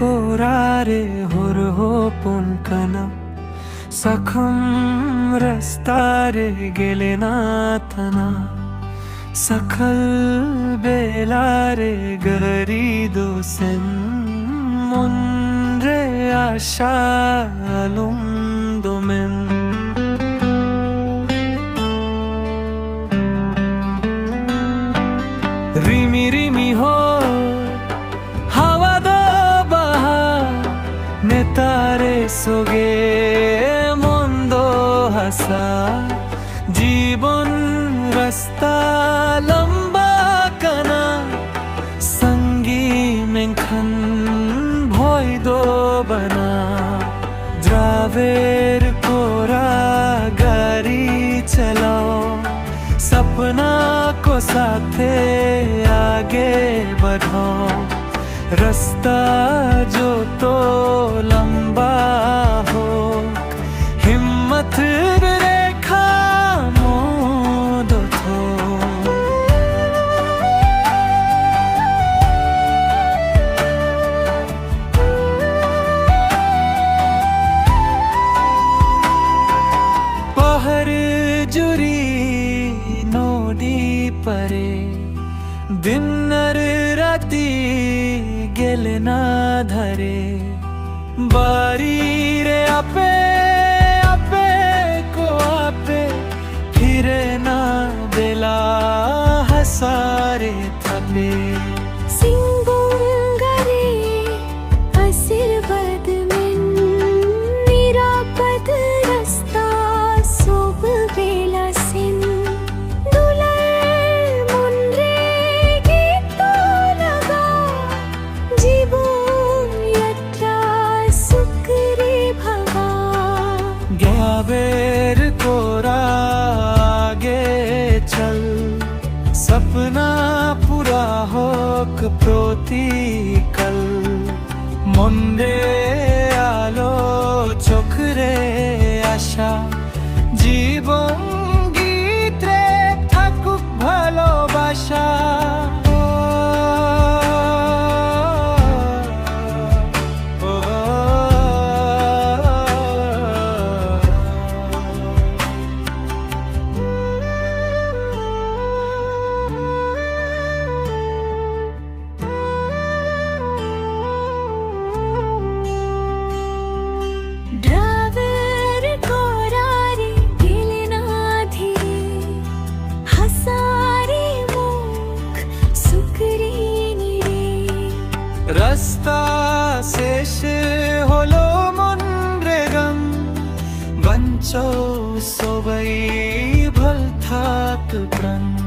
कोरारे हुर हो पुनकना सखम रस्तारे गेले नाथना सखल बेलारे गरी दोसेन मुन्रे आशालुम दोमेन रिमी रिमी हो हवा दो बहा नेतारे सोगे मंदो हसा जीवन रास्ता लंबा कना संगी मेंखन भय दो बना ड्राइवर कोरा गाड़ी चलाओ सपना को साथे आगे बढ़ाओ रास्ता जो तो लंबा हो हिम्मत रेखा मोद थो पहर जुरी नोडी परे दिन राती गेले ना धरे बारी रे आपे आपे को आपे फिरे ना बेला हसारे थपे सिंगुंगरे आशीर्वाद में निरापद रास्ता सोब बेला सिन बेर कोरा आगे चल सपना पूरा होक प्रतिकल मंदे आलो चोखरे आशा जीवन गीते थाकुक भालोबाशा रास्ता शेष होलो मनरेगम बंचो सोबई भल थाक प्राण